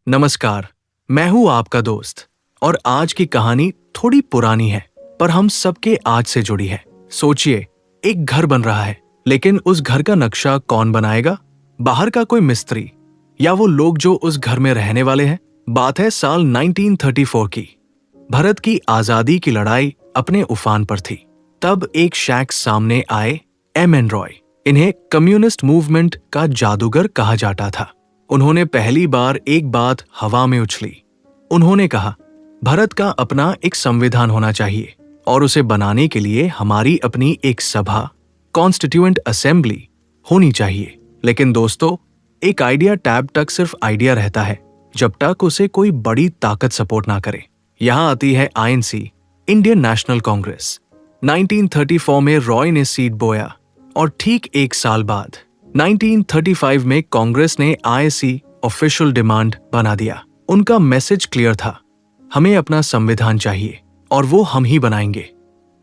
नमस्कार, मैं हूं आपका दोस्त और आज की कहानी थोड़ी पुरानी है पर हम सबके आज से जुड़ी है। सोचिए, एक घर बन रहा है, लेकिन उस घर का नक्शा कौन बनाएगा? बाहर का कोई मिस्त्री या वो लोग जो उस घर में रहने वाले हैं? बात है साल 1934 की। भारत की आजादी की लड़ाई अपने उफान पर थी। तब एक शख्स सामने आए, एम.एन. रॉय। इन्हें कम्युनिस्ट मूवमेंट का जादूगर कहा जाता था। उन्होंने पहली बार एक बात हवा में उछली। उन्होंने कहा, भारत का अपना एक संविधान होना चाहिए और उसे बनाने के लिए हमारी अपनी एक सभा, कॉन्स्टिट्यूएंट असेंबली होनी चाहिए। लेकिन दोस्तों, एक आइडिया टैब तक सिर्फ आइडिया रहता है जब तक उसे कोई बड़ी ताकत सपोर्ट ना करे। यहां आती है आईएनसी, इंडियन नेशनल कांग्रेस। 1934 में रॉय ने सीड बोया और ठीक एक साल बाद 1935 में कांग्रेस ने आईएनसी ऑफिशियल डिमांड बना दिया। उनका मैसेज क्लियर था, हमें अपना संविधान चाहिए और वो हम ही बनाएंगे।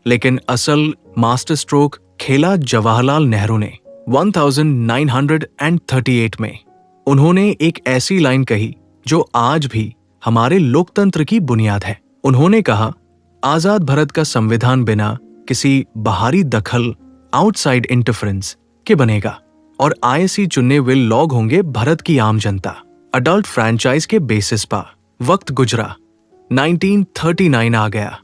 लेकिन असल मास्टर स्ट्रोक खेला जवाहरलाल नेहरू ने 1938 में। उन्होंने एक ऐसी लाइन कही जो आज भी हमारे लोकतंत्र की बुनियाद है। उन्होंने कहा, आजाद भारत का संविधान बिना किसी बाहरी दखल, आउटसाइड इंटरफेरेंस के बनेगा और आईएनसी चुनने हुए लोग होंगे भारत की आम जनता, अडल्ट फ्रैंचाइज के बेसिस पर। वक्त गुजरा, 1939 आ गया।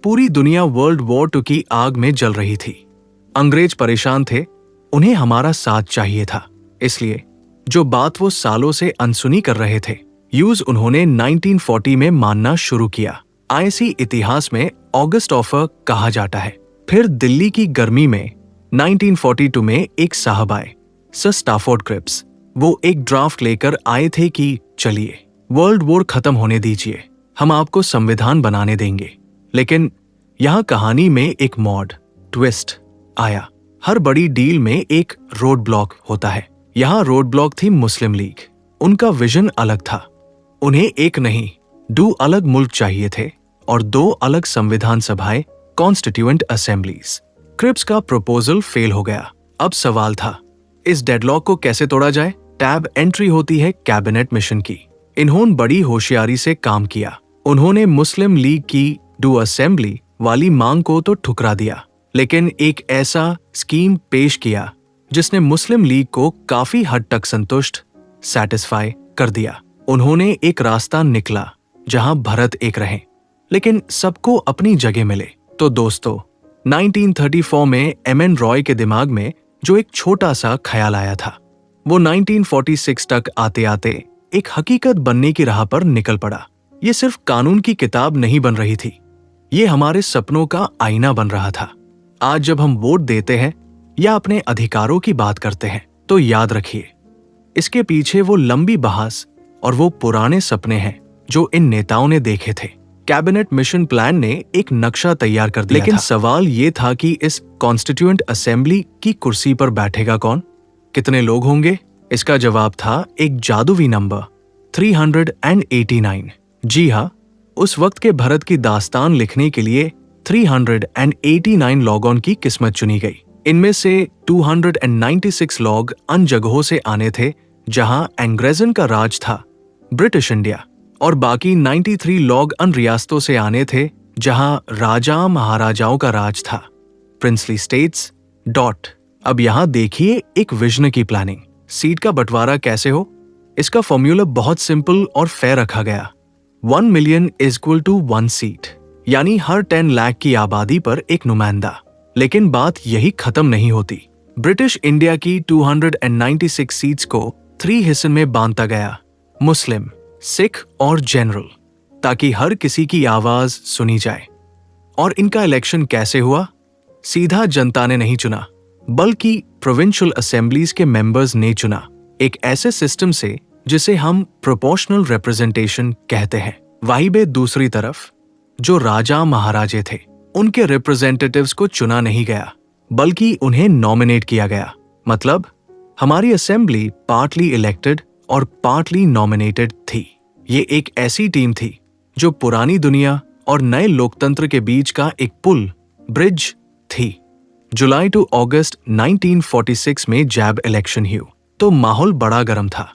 पूरी दुनिया वर्ल्ड वॉर 2 की आग में जल रही थी। अंग्रेज परेशान थे, उन्हें हमारा साथ चाहिए था। इसलिए जो बात वो सालों से अनसुनी कर रहे थे, यूज उन्होंने 1940 में मानना शुरू किया। आईएनसी इतिहास में ऑगस्ट ऑफर कहा जाता है। फिर दिल्ली की गर्मी में 1942 में एक साहब आए, सर स्टैफोर्ड क्रिप्स। वो एक ड्राफ्ट लेकर आए थे कि चलिए वर्ल्ड वॉर खत्म होने दीजिए, हम आपको संविधान बनाने देंगे। लेकिन यहां कहानी में एक मॉड ट्विस्ट आया। हर बड़ी डील में एक रोड ब्लॉक होता है। यहां रोड ब्लॉक थी मुस्लिम लीग। उनका विजन अलग था। उन्हें एक नहीं, 2 अलग मुल्क चाहिए थे और 2 अलग संविधान सभाएं, कॉन्स्टिट्यूएंट असेंबलीज। क्रिप्स का प्रपोजल फेल हो गया। अब सवाल था, इस डेडलॉक को कैसे तोड़ा जाए? टैब एंट्री होती है कैबिनेट मिशन की। इन्होंने बड़ी होशियारी से काम किया। उन्होंने मुस्लिम लीग की 2 असेंबली वाली मांग को तो ठुकरा दिया, लेकिन एक ऐसा स्कीम पेश किया जिसने मुस्लिम लीग को काफी हद तक संतुष्ट, सेटिस्फाई कर दिया। उन्होंने एक रास्ता निकला जहां भारत एक रहे लेकिन सबको अपनी जगह मिले। तो दोस्तों, 1934 में एम.एन. रॉय के दिमाग में जो एक छोटा सा ख्याल आया था, वो 1946 तक आते आते एक हकीकत बनने की राह पर निकल पड़ा। ये सिर्फ कानून की किताब नहीं बन रही थी, ये हमारे सपनों का आईना बन रहा था। आज जब हम वोट देते हैं या अपने अधिकारों की बात करते हैं, तो याद रखिए, इसके पीछे वो लंबी बहस और वो पुराने सपने हैं जो इन नेताओं ने देखे थे। कैबिनेट मिशन प्लान ने एक नक्शा तैयार कर दिया, लेकिन सवाल ये था कि इस कॉन्स्टिट्यूएंट असेंबली की कुर्सी पर बैठेगा कौन? कितने लोग होंगे? इसका जवाब था एक जादुई नंबर, 389। जी हाँ, उस वक्त के भारत की दास्तान लिखने के लिए 389 लोगों की किस्मत चुनी गई। इनमें से 296 लोग अन जगहों से आने थे जहां अंग्रेजन का राज था, ब्रिटिश इंडिया, और बाकी 93 लोग अन रियासतों से आने थे जहां राजा महाराजाओं का राज था, प्रिंसली स्टेट्स। अब यहां देखिए एक विजन की प्लानिंग। सीट का बंटवारा कैसे हो? इसका फॉर्मूला बहुत सिंपल और फेयर रखा गया। 1 million is equal to 1 seat, यानी हर 10 लाख की आबादी पर एक नुमाइंदा। लेकिन बात यही खत्म नहीं होती। ब्रिटिश इंडिया की 296 सीट्स को 3 हिस्सों में बांटा गया, मुस्लिम, सिख और जनरल, ताकि हर किसी की आवाज सुनी जाए। और इनका इलेक्शन कैसे हुआ? सीधा जनता ने नहीं चुना, बल्कि प्रोविंशियल असेंबलीज के मेंबर्स ने चुना, एक ऐसे सिस्टम से जिसे हम प्रोपोर्शनल रिप्रेजेंटेशन कहते हैं। वहीं पे दूसरी तरफ जो राजा महाराजे थे, उनके रिप्रेजेंटेटिव्स को चुना नहीं गया, बल्कि उन्हें नॉमिनेट किया गया। मतलब हमारी असेंबली पार्टली इलेक्टेड और पार्टली नॉमिनेटेड थी। ये एक ऐसी टीम थी जो पुरानी दुनिया और नए लोकतंत्र के बीच का एक पुल, ब्रिज थी। जुलाई टू अगस्त 1946 में जैब इलेक्शन हुई तो माहौल बड़ा गर्म था।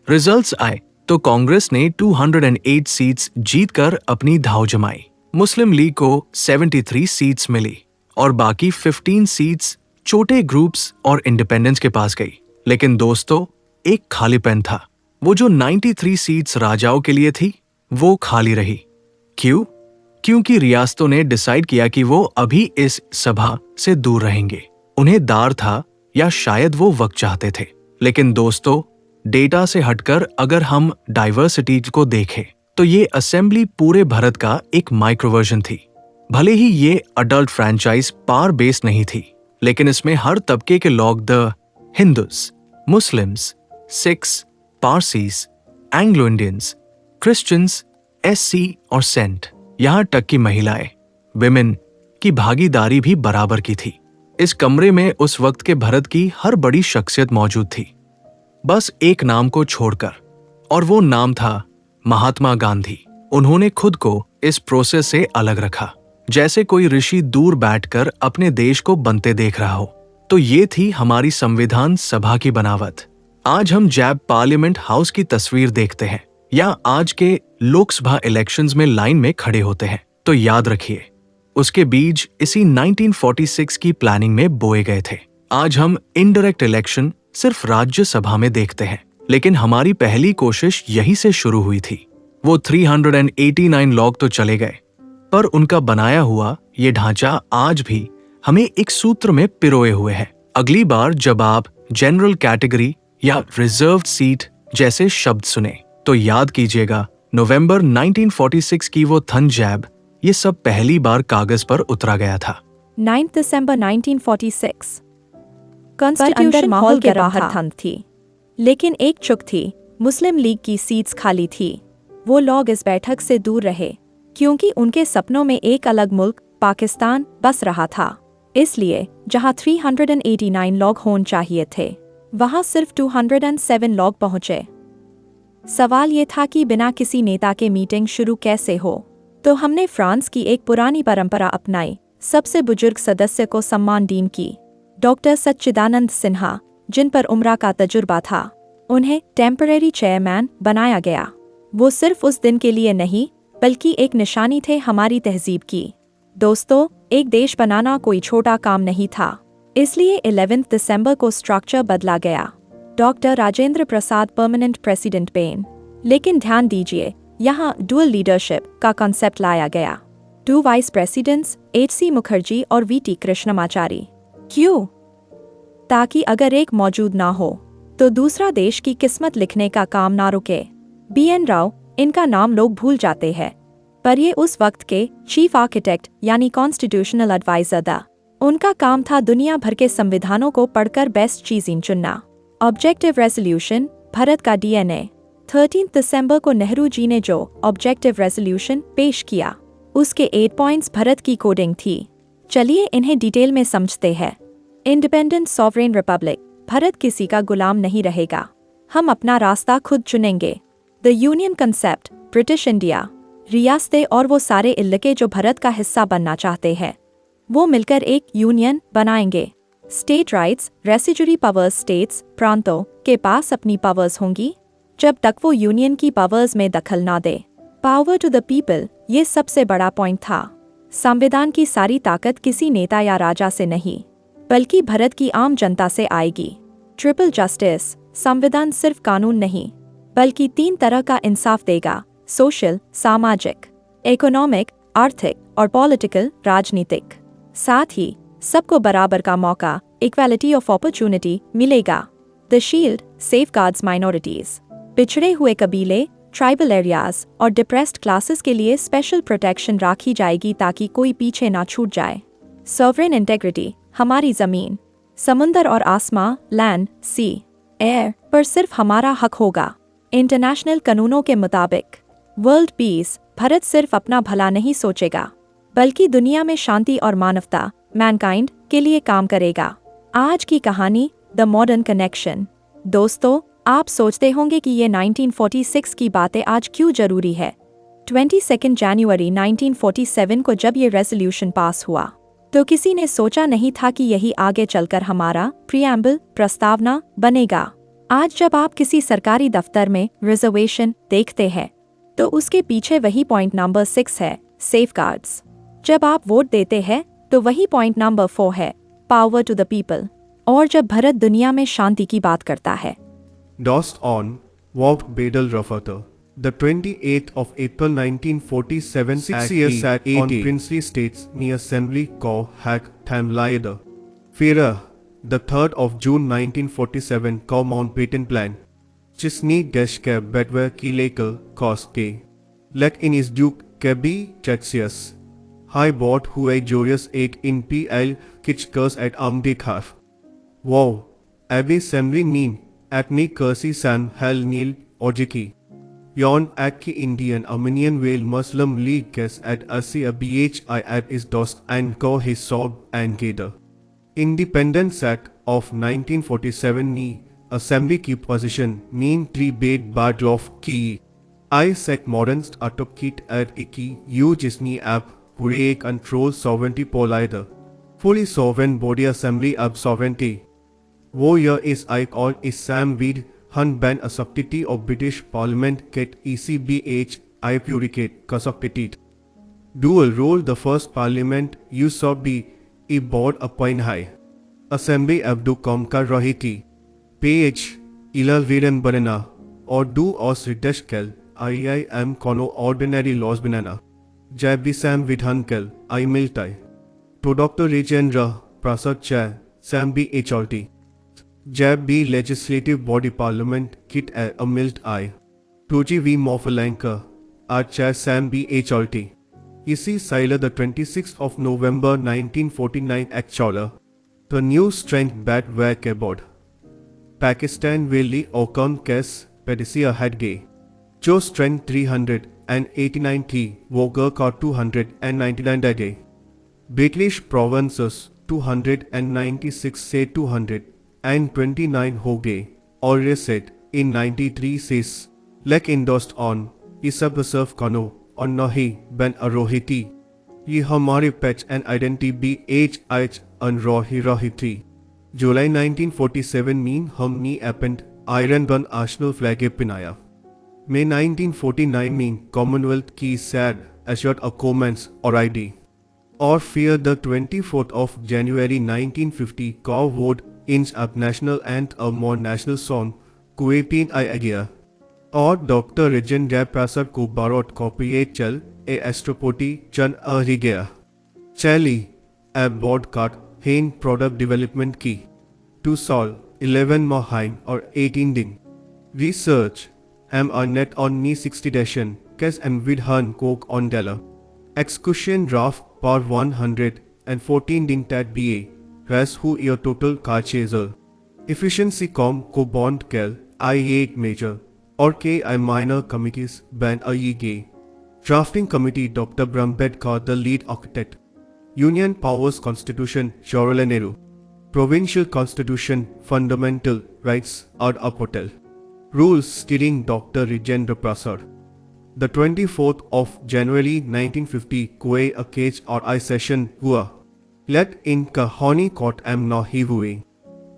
रिजल्ट्स आए तो कांग्रेस ने 208 सीट्स जीतकर अपनी धाव जमाई। मुस्लिम लीग को 73 सीट्स मिली और बाकी 15 सीट्स छोटे ग्रुप्स और इंडिपेंडेंस के पास गई। लेकिन दोस्तों, एक खाली पेन था। वो जो 93 सीट्स राजाओं के लिए थी, वो खाली रही। क्यों? क्योंकि रियासतों ने डिसाइड किया कि वो अभी इस सभा से दूर रहेंगे। उन्हें दार था या शायद वो वक्त चाहते थे। लेकिन दोस्तों, डेटा से हटकर अगर हम डाइवर्सिटी को देखें तो ये असेंबली पूरे भारत का एक माइक्रोवर्जन थी। भले ही ये अडल्ट फ्रैंचाइज पार बेस्ड नहीं थी, लेकिन इसमें हर तबके के लोग, the Hindus, Muslims, Sikhs, Parsis, Anglo Indians, Christians, SC और सेंट, यहां तक की महिलाएं, विमेन की भागीदारी भी बराबर की थी। इस कमरे में उस वक्त के भारत की हर बड़ी शख्सियत मौजूद थी, बस एक नाम को छोड़कर, और वो नाम था महात्मा गांधी। उन्होंने खुद को इस प्रोसेस से अलग रखा, जैसे कोई ऋषि दूर बैठकर अपने देश को बनते देख रहा हो। तो ये थी हमारी संविधान सभा की बनावट। आज हम जब पार्लियामेंट हाउस की तस्वीर देखते हैं या आज के लोकसभा इलेक्शंस में लाइन में खड़े होते हैं, तो याद रखिए, उसके बीज इसी 1946 की प्लानिंग में बोए गए थे। आज हम इनडायरेक्ट इलेक्शन सिर्फ राज्यसभा में देखते हैं, लेकिन हमारी पहली कोशिश यहीं से शुरू हुई थी। वो 389 लोग तो चले गए, पर उनका बनाया हुआ ये ढांचा आज भी हमें एक सूत्र में पिरोए हुए है। अगली बार जब आप जनरल कैटेगरी या रिजर्व्ड सीट जैसे शब्द सुने, तो याद कीजिएगा, नवंबर 1946 की वो थन जैब, ये सब पहली बार कागज पर उतरा गया था। 9 दिसंबर 1946 कॉन्स्टिट्यूशन हॉल के बाहर थन थी, लेकिन एक चुक थी, मुस्लिम लीग की सीट्स खाली थी। वो लोग इस बैठक से दूर रहे क्योंकि उनके सपनों में एक अलग मुल्क पाकिस्तान बस रहा था। इसलिए जहां 389 लोग होने चाहिए थे, वहां सिर्फ 207 लोग पहुंचे। सवाल ये था कि बिना किसी नेता के मीटिंग शुरू कैसे हो। तो हमने फ्रांस की एक पुरानी परंपरा अपनाई। सबसे बुजुर्ग सदस्य को सम्मान दीन की। डॉक्टर सच्चिदानंद सिन्हा, जिन पर उम्र का तजुर्बा था, उन्हें टेम्परेरी चेयरमैन बनाया गया। वो सिर्फ उस दिन के लिए नहीं, बल्कि एक निशानी थे हमारी तहजीब की। दोस्तों, एक देश बनाना कोई छोटा काम नहीं था, इसलिए 11 दिसंबर को स्ट्रक्चर बदला गया। Doctor Rajendra Prasad permanent president pen. लेकिन ध्यान दीजिए, यहाँ डुअल लीडरशिप का कॉन्सेप्ट लाया गया। 2 वाइस प्रेसिडेंट्स, HC मुखर्जी और VT कृष्णमाचारी। क्यों? ताकि अगर एक मौजूद ना हो तो दूसरा देश की किस्मत लिखने का काम ना रुके। BN राव, इनका नाम लोग भूल जाते हैं, पर ये उस वक्त के चीफ आर्किटेक्ट यानी कॉन्स्टिट्यूशनल एडवाइजर था। उनका काम था दुनिया भर के संविधानों को पढ़कर बेस्ट चीजें चुनना। ऑब्जेक्टिव रेजोल्यूशन, भारत का DNA। 13 दिसंबर को नेहरू जी ने जो ऑब्जेक्टिव रेजोल्यूशन पेश किया, उसके 8 पॉइंट्स भारत की कोडिंग थी। चलिए इन्हें डिटेल में समझते हैं। इंडिपेंडेंट सॉवरेन रिपब्लिक, भारत किसी का गुलाम नहीं रहेगा, हम अपना रास्ता खुद चुनेंगे। The union concept, British India, रियासतें और वो सारे इलाके जो भारत का हिस्सा बनना चाहते हैं, वो मिलकर एक यूनियन बनाएंगे। स्टेट राइट्स, रेसिजुरी पावर्स, स्टेट्स, प्रांतों के पास अपनी पावर्स होंगी जब तक वो यूनियन की पावर्स में दखल ना दे। पावर टू द पीपल, ये सबसे बड़ा पॉइंट था। संविधान की सारी ताकत किसी नेता या राजा से नहीं, बल्कि भारत की आम जनता से आएगी। ट्रिपल जस्टिस, संविधान सिर्फ कानून नहीं, बल्कि 3 तरह का इंसाफ देगा: सोशल, सामाजिक, इकोनॉमिक, आर्थिक और पॉलिटिकल, राजनीतिक। साथ ही सबको बराबर का मौका, इक्वालिटी ऑफ अपॉर्चुनिटी मिलेगा। द शील्ड सेफगार्ड्स माइनॉरिटीज, पिछड़े हुए कबीले, ट्राइबल एरियाज और डिप्रेस्ड क्लासेस के लिए स्पेशल प्रोटेक्शन राखी जाएगी ताकि कोई पीछे ना छूट जाए। सॉवरेन इंटेग्रिटी, हमारी जमीन, समुंदर और आसमां, लैंड, सी, एयर पर सिर्फ हमारा हक होगा, इंटरनेशनल कानूनों के मुताबिक। वर्ल्ड पीस, भारत सिर्फ अपना भला नहीं सोचेगा, बल्कि दुनिया में शांति और मानवता, मैनकाइंड के लिए काम करेगा। आज की कहानी, द मॉडर्न कनेक्शन। दोस्तों, आप सोचते होंगे कि ये 1946 की बातें आज क्यों जरूरी है। 22 जनवरी 1947 को जब ये रेजोल्यूशन पास हुआ, तो किसी ने सोचा नहीं था कि यही आगे चलकर हमारा प्रीएम्बल, प्रस्तावना बनेगा। आज जब आप किसी सरकारी दफ्तर में रिजर्वेशन देखते हैं तो उसके पीछे वही पॉइंट नंबर 6 है, सेफगार्ड्स। जब आप वोट देते हैं तो वही पॉइंट नंबर 4 है, पावर टू द पीपल। और जब भारत दुनिया में शांति की बात करता है, Dost on walked Badal Rafatar. The 28th of April 1947, 6 years at on princely states near Assembly Ko Hak Tamlayada. Fira, the 3rd of June 1947, Ko Mountbatten Plan. Chisni Geshke Bedwer Kilekal Koske. Lek in his Duke Kebi Chetsius. High bought Hue Joyous 8 in PL Kitchkers at Amdekhaf. Wow, Abbey Assembly Neen. Acne Kursi San Hel Nil Ojiki. Yon Aki Indian Armenian Whale Muslim League Kes at Asi Bhi at is Dost and Ko his Sob and Gader. Independence Act of 1947 Ni Assembly Ki Position Neen Tri Bed Badlof Ki. I Sec Modernst Atokit at Iki U Jisni App Hure Control Sovereignty Polider. Fully Sovereign Body Assembly Ab Sovereignty. वो year is I call is Sam Weed Hun ban a subtity of British Parliament Ket ECBH I puricate Kasoppetit. Dual role the first Parliament you saw be E board appoint high. Assembly Abdu Komka Rahiti. PH Ilal Viren Banana or do os Rideshkel IIM Kono ordinary laws banana. Jabbi Sam Vidhankel I Miltai. To Dr. Rajendra Prasad Chair Sam B. HRT. Jab B Legislative Body Parliament Kit a Milt I. Toji V Morphalanka Art Chair Sam B. HRT. EC Sila the 26th of November 1949 Actualer. The New Strength Bat Ware Keyboard. Pakistan Veli Okam Kes Pedisia had gay. Joe Strength 389 T. Voger Car 299 day. British Provinces 296 say 200. And 29 हो गए और reset in 93 says lek endorsed on इसब सर्फ कनो और नहीं बन अरोहिती ये हमारे patch and identity B H H अनरोही रोहिती जुलाई 1947 मीन हमनी एपेंट आयरन बन आर्सेनल फ्लैग पिनाया May 1949 मीन कॉमनवेल्थ की सैड एश्योर्ड अकोमेंस और आईडी और फिर द 24th of January 1950 का vote inch up national and a more national song कुएपीन आई गया और डॉक्टर रिजन जय प्रसाद को बारोट कॉपी चल ए एस्ट्रोपोटी चन अहि गया चैली ए बोर्ड कार्ड हेन प्रोडक्ट डेवलपमेंट की टू सॉल्व 11 महाइन और 18 दिन research M R net on नी 60 डेशन कैस एम विद हन कोक ऑन डेलर एक्सक्यूशन ड्राफ्ट पार 114 दिन टैट be a Rest who your total car chaser. Efficiency com को bond kel I8 major or KI minor committees ban a gay. Drafting committee Dr. Brambedkar the lead architect. Union Powers Constitution Jawaharlal Nehru. Provincial Constitution Fundamental Rights Ad Apotel. Rules steering Dr. Rajendra Prasad. The 24th of January 1950 Kuei a cage or I session hua. Let in Kahani Court am Nahivui.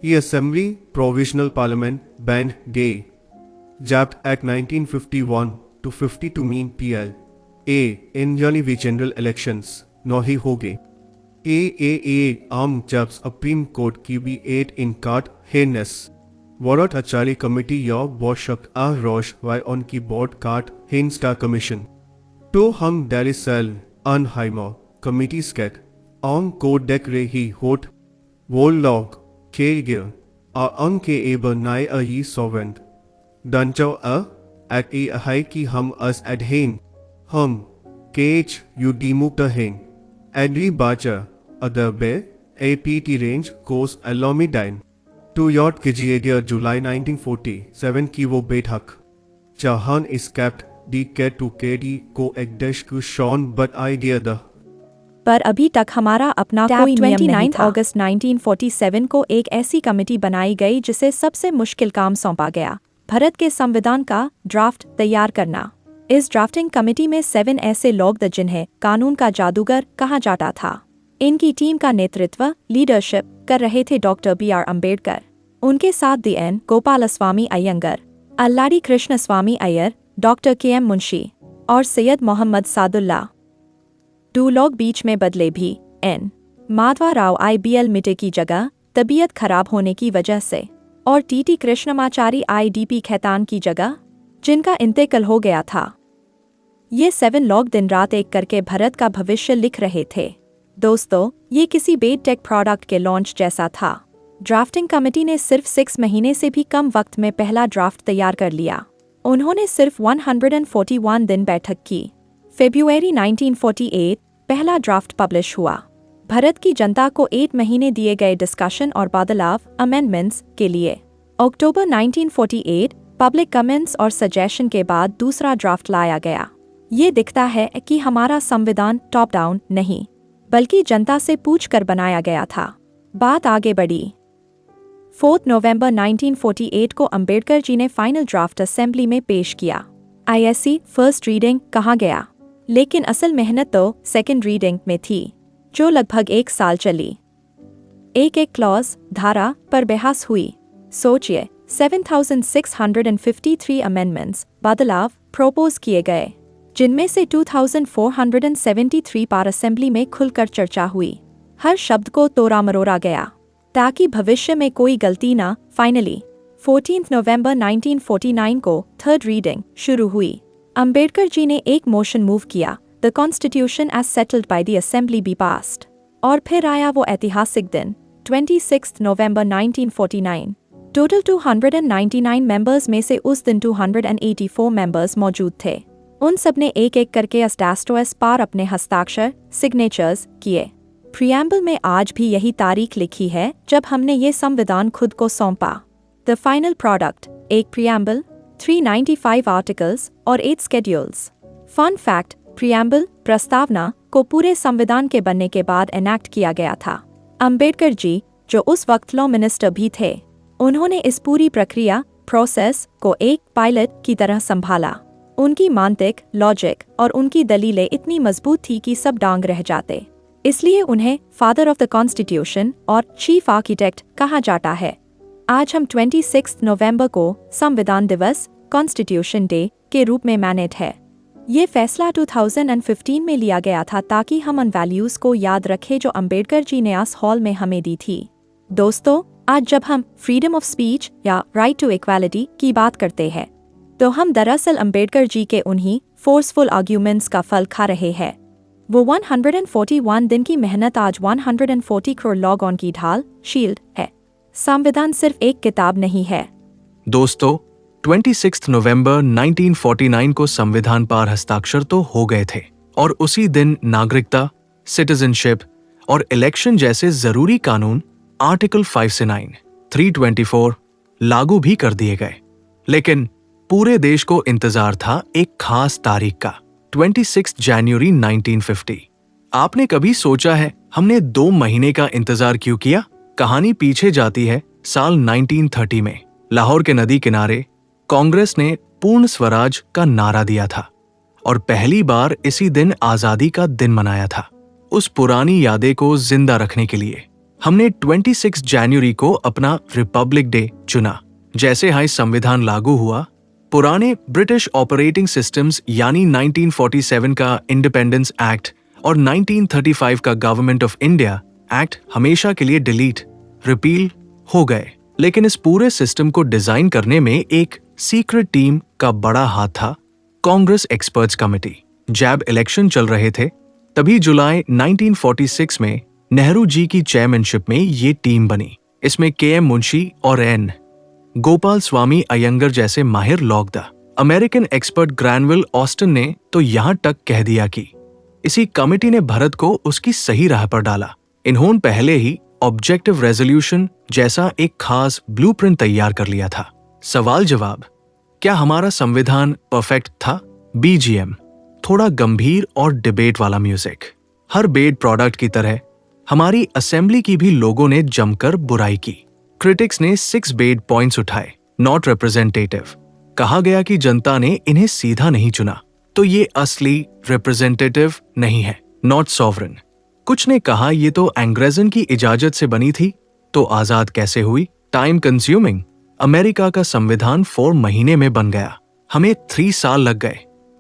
E Assembly Provisional Parliament banned gay. Japt Act 1951 to 52 mean PL. A. In Janivi general elections. Nahi hoge. A. Arm Jabs Supreme Court ki be 8 in Kart Henes. Warat Achari Committee Yaw Boshak A Rosh Why on ki board Kart Hen Star Commission. To Hum Darisal Anheimer Committee Sket. On code dek rehi hot wol log ke gear a anke eber nai a ye solvent dancho a at e hai ki hum us adhain hum kh you demukta hen adri bacha other be apt range course alomidine to yot kijiadia July 1947 ki wo bethak chahan is capped d ke to kd ko ekdesh ku shon but idea the पर अभी तक हमारा अपना कोई नियम नहीं था। 29 अगस्त 1947 को एक ऐसी कमेटी बनाई गई जिसे सबसे मुश्किल काम सौंपा गया, भारत के संविधान का ड्राफ्ट तैयार करना। इस ड्राफ्टिंग कमेटी में 7 ऐसे लोग थे जिन्हें कानून का जादूगर कहा जाता था। इनकी टीम का नेतृत्व लीडरशिप कर रहे थे डॉक्टर बी आर अम्बेडकर, उनके साथ दी एन गोपालस्वामी अयंगर, अल्लाडी कृष्णस्वामी अय्यर, डॉक्टर के एम मुंशी और सैयद मोहम्मद सादुल्ला। 2 लोग बीच में बदले भी, एन माधवा राव IBL मिटे की जगह तबीयत खराब होने की वजह से, और TT कृष्णमाचारी IDP खैतान की जगह, जिनका इंतकाल हो गया था। ये 7 लोग दिन रात एक करके भारत का भविष्य लिख रहे थे। दोस्तों, ये किसी बेड टेक प्रोडक्ट के लॉन्च जैसा था। ड्राफ्टिंग कमेटी ने सिर्फ 6 महीने से भी कम वक्त में पहला ड्राफ्ट तैयार कर लिया। उन्होंने सिर्फ 141 दिन बैठक की। फरवरी 1948 पहला ड्राफ्ट पब्लिश हुआ। भारत की जनता को 8 महीने दिए गए डिस्कशन और बदलाव अमेंडमेंट्स के लिए। अक्टूबर 1948 पब्लिक कमेंट्स और सजेशन के बाद दूसरा ड्राफ्ट लाया गया। ये दिखता है कि हमारा संविधान टॉप डाउन नहीं, बल्कि जनता से पूछकर बनाया गया था। बात आगे बढ़ी। 4 नवंबर 1948 को अंबेडकर जी ने फाइनल ड्राफ्ट असेंबली में पेश किया। ISC फर्स्ट रीडिंग कहा गया, लेकिन असल मेहनत तो सेकेंड रीडिंग में थी, जो लगभग 1 साल चली। एक क्लॉज धारा पर बहस हुई। सोचिए, 7,653 अमेंडमेंट्स बदलाव प्रोपोज किए गए, जिनमें से 2,473 पर असेंबली में खुलकर चर्चा हुई। हर शब्द को तोड़ा मरोड़ा गया ताकि भविष्य में कोई गलती ना। फाइनली 14 नवंबर 1949 को थर्ड रीडिंग शुरू हुई। अंबेडकर जी ने एक मोशन मूव किया, the constitution as settled by the assembly be passed. और फिर आया वो ऐतिहासिक दिन, 26 नवंबर 1949। टोटल 299 मेंबर्स में से उस दिन 284 मेंबर्स मौजूद थे। उन सब ने एक एक करके अस्टास्टोएस पार अपने हस्ताक्षर सिग्नेचर्स किए। प्रियम्बल में आज भी यही तारीख लिखी है जब हमने ये संविधान खुद को सौंपा। द फाइनल प्रोडक्ट, एक प्रियम्बल, 395 आर्टिकल्स और 8 स्केड्यूल्स। फन फैक्ट, प्रियम्बल प्रस्तावना को पूरे संविधान के बनने के बाद एनैक्ट किया गया था। अंबेडकर जी, जो उस वक्त लॉ मिनिस्टर भी थे, उन्होंने इस पूरी प्रक्रिया प्रोसेस को एक पायलट की तरह संभाला। उनकी मानसिक लॉजिक और उनकी दलीलें इतनी मजबूत थी कि सब डांग रह जाते। इसलिए उन्हें फादर ऑफ द कॉन्स्टिट्यूशन और चीफ आर्किटेक्ट कहा जाता है। आज हम 26 नवंबर को संविधान दिवस कॉन्स्टिट्यूशन डे के रूप में मैनेड है। ये फैसला 2015 में लिया गया था ताकि हम उन वैल्यूज को याद रखें जो अंबेडकर जी ने इस हॉल में हमें दी थी। दोस्तों, आज जब हम फ्रीडम ऑफ स्पीच या राइट टू इक्वालिटी की बात करते हैं, तो हम दरअसल अंबेडकर जी के उन्हीं फोर्सफुल आर्ग्यूमेंट्स का फल खा रहे हैं। वो 141 दिन की मेहनत आज 140 करोड़ लॉग ऑन की ढाल शील्ड है। संविधान सिर्फ एक किताब नहीं है। दोस्तों, 26 नवंबर 1949 को संविधान पर हस्ताक्षर तो हो गए थे, और उसी दिन नागरिकता, सिटीजनशिप और इलेक्शन जैसे जरूरी कानून आर्टिकल 5 से 9, 324 लागू भी कर दिए गए। लेकिन पूरे देश को इंतजार था एक खास तारीख का, 26 जनवरी 1950। आपने कभी सोचा है हमने 2 महीने का इंतजार क्यों किया? कहानी पीछे जाती है साल 1930 में। लाहौर के नदी किनारे कांग्रेस ने पूर्ण स्वराज का नारा दिया था और पहली बार इसी दिन आजादी का दिन मनाया था। उस पुरानी यादें को जिंदा रखने के लिए हमने 26 जनवरी को अपना रिपब्लिक डे चुना। जैसे ही संविधान लागू हुआ, पुराने ब्रिटिश ऑपरेटिंग सिस्टम्स यानी 1947 का इंडिपेंडेंस एक्ट और 1935 का गवर्नमेंट ऑफ इंडिया एक्ट हमेशा के लिए डिलीट, रिपील हो गए। लेकिन इस पूरे सिस्टम को डिजाइन करने में एक सीक्रेट टीम का बड़ा हाथ था, कांग्रेस एक्सपर्ट्स कमेटी। जब इलेक्शन चल रहे थे, तभी जुलाई 1946 में नेहरू जी की चेयरमैनशिप में ये टीम बनी। इसमें KM मुंशी और N गोपाल स्वामी अयंगर जैसे माहिर लोग थे। अमेरिकन एक्सपर्ट ग्रैनविल ऑस्टिन ने तो यहां तक कह दिया कि इसी कमेटी ने भारत को उसकी सही राह पर डाला। इन्होंने पहले ही ऑब्जेक्टिव रेजोल्यूशन जैसा एक खास ब्लूप्रिंट तैयार कर लिया था। सवाल जवाब, क्या हमारा संविधान परफेक्ट था? BGM, थोड़ा गंभीर और डिबेट वाला म्यूजिक। हर बेड प्रोडक्ट की तरह हमारी असेंबली की भी लोगों ने जमकर बुराई की। क्रिटिक्स ने 6 बेड पॉइंट्स उठाए। नॉट रिप्रेजेंटेटिव, कहा गया कि जनता ने इन्हें सीधा नहीं चुना, तो ये असली रिप्रेजेंटेटिव नहीं है। नॉट सॉवरन, कुछ ने कहा ये तो अंग्रेजन की इजाजत से बनी थी, तो आजाद कैसे हुई? Time consuming. अमेरिका का संविधान 4 महीने में बन गया, हमें 3 साल लग गए।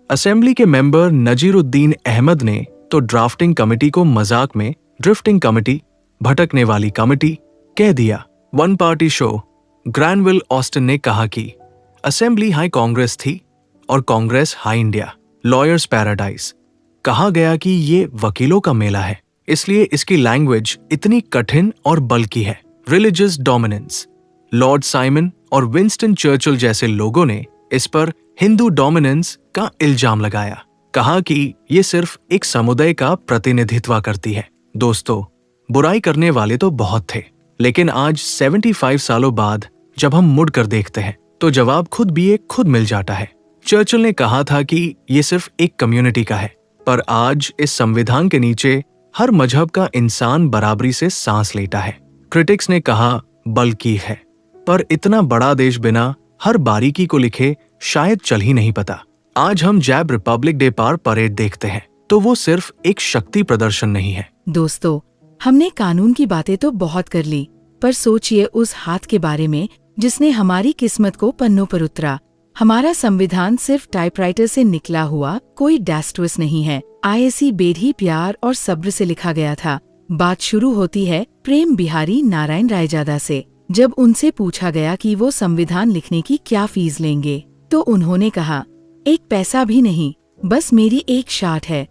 असेंबली के मेंबर नजीरुद्दीन अहमद ने तो ड्राफ्टिंग कमेटी को मजाक में ड्रिफ्टिंग कमेटी, भटकने वाली कमेटी कह दिया। One party show. Granville Austin ने कहा कि असेंबली हाई कांग्रेस थी और Congress high India, lawyers paradise. कहा गया कि ये वकीलों का मेला है, इसलिए इसकी लैंग्वेज इतनी कठिन और बल्कि है। Religious dominance. लॉर्ड साइमन और विंस्टन चर्चिल जैसे लोगों ने इस पर हिंदू डोमिनेंस का इल्जाम लगाया, कहा कि ये सिर्फ एक समुदाय का प्रतिनिधित्व करती है। दोस्तों, बुराई करने वाले तो बहुत थे, लेकिन आज 75 सालों बाद जब हम मुड़कर देखते हैं तो जवाब खुद मिल जाता है। चर्चिल ने कहा था कि ये सिर्फ एक कम्युनिटी का है, पर आज इस संविधान के नीचे हर मजहब का इंसान बराबरी से सांस लेता है। क्रिटिक्स ने कहा बल्कि है, पर इतना बड़ा देश बिना हर बारीकी को लिखे शायद चल ही नहीं पता। आज हम जब रिपब्लिक डे पर परेड देखते हैं तो वो सिर्फ एक शक्ति प्रदर्शन नहीं है। दोस्तों, हमने कानून की बातें तो बहुत कर ली, पर सोचिए उस हाथ के बारे में जिसने हमारी किस्मत को पन्नों पर उतरा। हमारा संविधान सिर्फ टाइपराइटर से निकला हुआ कोई डैस्टुअस नहीं है। आईएसी बेढ़ी प्यार और सब्र से लिखा गया था। बात शुरू होती है प्रेम बिहारी नारायण रायजादा से। जब उनसे पूछा गया कि वो संविधान लिखने की क्या फीस लेंगे, तो उन्होंने कहा, एक पैसा भी नहीं, बस मेरी एक शार्ट है।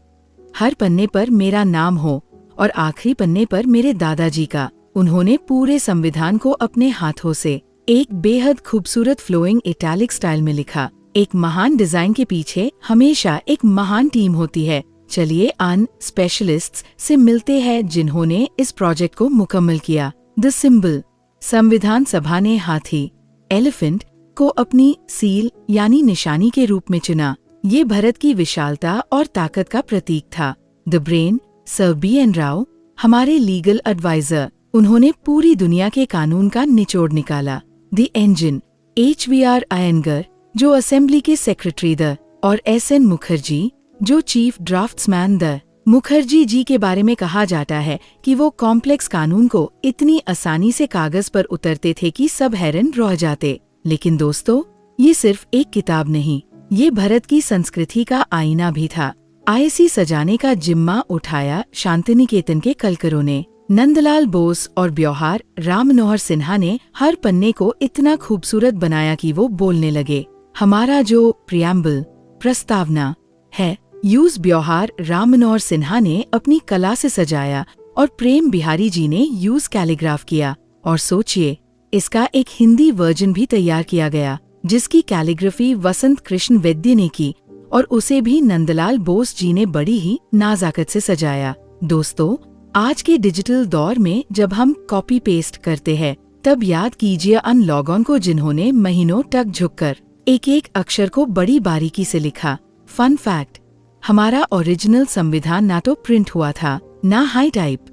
हर पन्ने पर मेरा नाम हो और आखिरी पन्ने पर मेरे दादाजी का। उन्होंने पूरे संविधान को अपने हाथों से एक बेहद खूबसूरत फ्लोइंग इटैलिक स्टाइल में लिखा। एक महान डिजाइन के पीछे हमेशा एक महान टीम होती है। चलिए अन स्पेशलिस्ट्स से मिलते हैं जिन्होंने इस प्रोजेक्ट को मुकम्मल किया। The symbol. संविधान सभा ने हाथी, एलिफेंट को अपनी सील यानी निशानी के रूप में चुना। ये भारत की विशालता और ताकत का प्रतीक था। The brain, sir BN. Rao, हमारे लीगल एडवाइजर, उन्होंने पूरी दुनिया के कानून का निचोड़ निकाला। The engine, H.V.R. अयंगर, जो असेंबली के सेक्रेटरी द, और S.N. मुखर्जी, जो chief draughtsman the. Mukherjee ji के बारे में कहा जाता है कि वो कॉम्प्लेक्स कानून को इतनी आसानी से कागज पर उतरते थे कि सब हैरान रह जाते। लेकिन दोस्तों, ये सिर्फ एक किताब नहीं, ये भारत की संस्कृति का आईना भी था। आईएसी सजाने का जिम्मा उठाया शांतिनिकेतन के कलकरों ने। नंदलाल बोस और ब्योहार राम मनोहर सिन्हा ने हर पन्ने को इतना खूबसूरत बनाया कि वो बोलने लगे। हमारा जो प्रियम्बल प्रस्तावना है, यूज ब्योहार राम मनोहर सिन्हा ने अपनी कला से सजाया और प्रेम बिहारी जी ने यूज कैलीग्राफ किया। और सोचिए, इसका एक हिंदी वर्जन भी तैयार किया गया, जिसकी कैलीग्राफी वसंत कृष्ण वैद्य ने की और उसे भी नंदलाल बोस जी ने बड़ी ही नाजाकत से सजाया। दोस्तों, आज के डिजिटल दौर में जब हम कॉपी पेस्ट करते हैं, तब याद कीजिए अन लॉगॉन को, जिन्होंने महीनों तक झुककर एक एक अक्षर को बड़ी बारीकी से लिखा। फन फैक्ट, हमारा ओरिजिनल संविधान ना तो प्रिंट हुआ था, ना हाई टाइप,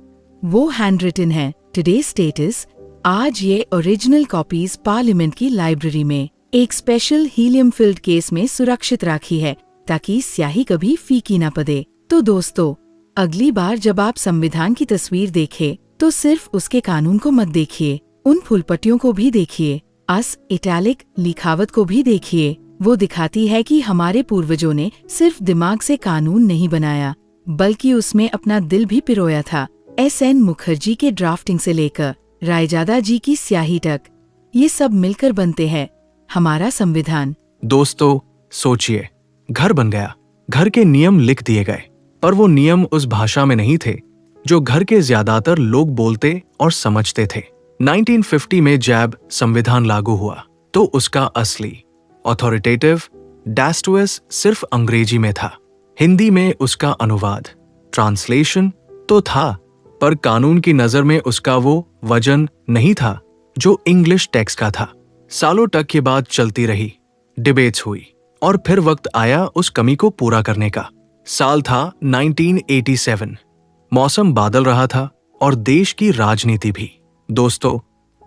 वो हैंड रिटन है। टुडे स्टेटस, आज ये ओरिजिनल कॉपीज पार्लियामेंट की लाइब्रेरी में एक स्पेशल हीलियम फिल्ड केस में सुरक्षित राखी है, ताकि स्याही कभी फीकी ना पड़े। तो दोस्तों, अगली बार जब आप संविधान की तस्वीर देखें, तो सिर्फ उसके कानून को मत देखिए, उन फुलपट्टियों को भी देखिए, अस इटैलिक लिखावट को भी देखिए। वो दिखाती है कि हमारे पूर्वजों ने सिर्फ दिमाग से कानून नहीं बनाया, बल्कि उसमें अपना दिल भी पिरोया था। S.N. मुखर्जी के ड्राफ्टिंग से लेकर रायजादा जी की स्याही तक, ये सब मिलकर बनते हैं हमारा संविधान। दोस्तों, सोचिए, घर बन गया, घर के नियम लिख दिए गए, पर वो नियम उस भाषा में नहीं थे जो घर के ज्यादातर लोग बोलते और समझते थे। 1950 में जब संविधान लागू हुआ, तो उसका असली ऑथोरिटेटिव डैस्टुअस सिर्फ अंग्रेजी में था। हिंदी में उसका अनुवाद ट्रांसलेशन तो था, पर कानून की नजर में उसका वो वजन नहीं था जो इंग्लिश टेक्स्ट का था। सालों तक ये बात चलती रही, डिबेट्स हुई, और फिर वक्त आया उस कमी को पूरा करने का। साल था 1987। मौसम बादल रहा था और देश की राजनीति भी। दोस्तों,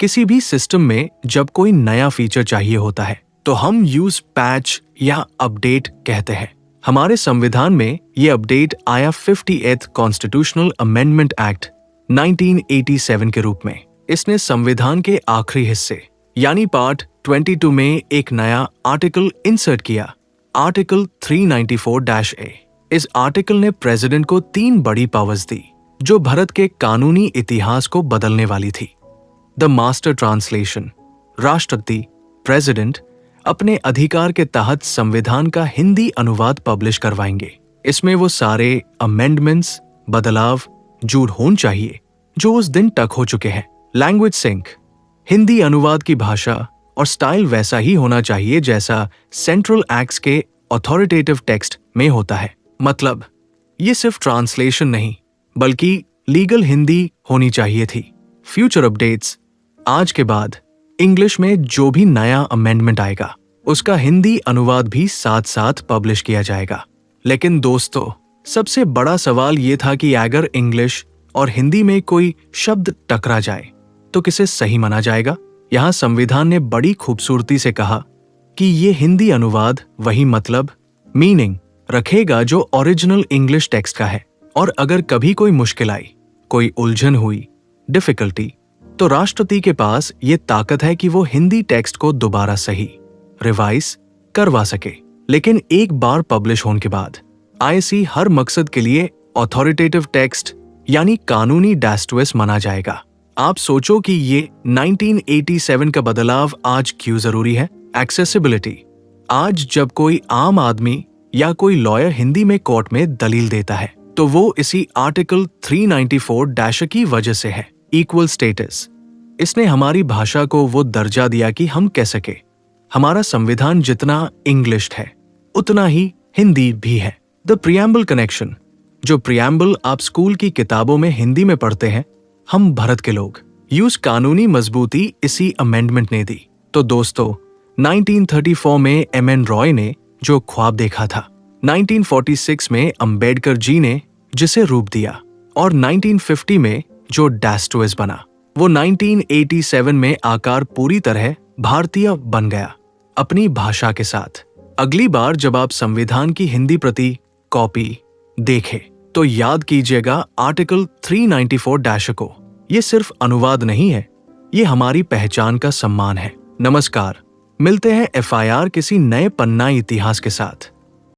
किसी भी सिस्टम में जब कोई नया फीचर चाहिए होता है, तो हम यूज पैच या अपडेट कहते हैं। हमारे संविधान में ये अपडेट आया 58th कॉन्स्टिट्यूशनल अमेंडमेंट एक्ट 1987 के रूप में। इसने संविधान के आखिरी हिस्से यानी पार्ट 22 में एक नया आर्टिकल इंसर्ट किया, आर्टिकल 394-A। इस आर्टिकल ने प्रेसिडेंट को 3 बड़ी पावर्स दी जो भारत के कानूनी इतिहास को बदलने वाली थी। द मास्टर ट्रांसलेशन, राष्ट्रपति प्रेसिडेंट अपने अधिकार के तहत संविधान का हिंदी अनुवाद पब्लिश करवाएंगे। इसमें वो सारे अमेंडमेंट्स, बदलाव जूड़ होने चाहिए जो उस दिन तक हो चुके हैं। लैंग्वेज सिंक, हिंदी अनुवाद की भाषा और स्टाइल वैसा ही होना चाहिए जैसा सेंट्रल एक्ट्स के अथॉरिटेटिव टेक्स्ट में होता है। मतलब ये सिर्फ ट्रांसलेशन नहीं बल्कि लीगल हिंदी होनी चाहिए थी। फ्यूचर अपडेट्स, आज के बाद इंग्लिश में जो भी नया अमेंडमेंट आएगा उसका हिंदी अनुवाद भी साथ साथ पब्लिश किया जाएगा। लेकिन दोस्तों, सबसे बड़ा सवाल ये था कि अगर इंग्लिश और हिंदी में कोई शब्द टकरा जाए तो किसे सही माना जाएगा। यहाँ संविधान ने बड़ी खूबसूरती से कहा कि ये हिंदी अनुवाद वही मतलब, मीनिंग रखेगा जो ओरिजिनल इंग्लिश टेक्स्ट का है। और अगर कभी कोई मुश्किल आई, कोई उलझन हुई, डिफिकल्टी, तो राष्ट्रपति के पास ये ताकत है कि वो हिंदी टेक्स्ट को दोबारा सही रिवाइज करवा सके। लेकिन एक बार पब्लिश होने के बाद आईसी हर मकसद के लिए अथॉरिटेटिव टेक्स्ट यानी कानूनी डैस्टवेस माना जाएगा। आप सोचो कि ये 1987 का बदलाव आज क्यों जरूरी है। एक्सेसिबिलिटी, आज जब कोई आम आदमी या कोई लॉयर हिंदी में कोर्ट में दलील देता है तो वो इसी आर्टिकल 394- की वजह से है। इक्वल स्टेटस, इसने हमारी भाषा को वो दर्जा दिया कि हम कह सके हमारा संविधान जितना इंग्लिश है उतना ही हिंदी भी है। द प्रियम्बल कनेक्शन, जो प्रियम्बल आप स्कूल की किताबों में हिंदी में पढ़ते हैं, हम भारत के लोग यूज कानूनी मजबूती इसी अमेंडमेंट ने दी। तो दोस्तों, 1934 में एमएन रॉय ने जो ख्वाब देखा था, 1946 में अंबेडकर जी ने जिसे रूप दिया और 1950 में जो डैस्टवेस बना, वो 1987 में आकार पूरी तरह भारतीय बन गया अपनी भाषा के साथ। अगली बार जब आप संविधान की हिंदी प्रति कॉपी देखें तो याद कीजिएगा आर्टिकल 394- को। ये सिर्फ अनुवाद नहीं है, ये हमारी पहचान का सम्मान है। नमस्कार, मिलते हैं FIR किसी नए पन्ना इतिहास के साथ।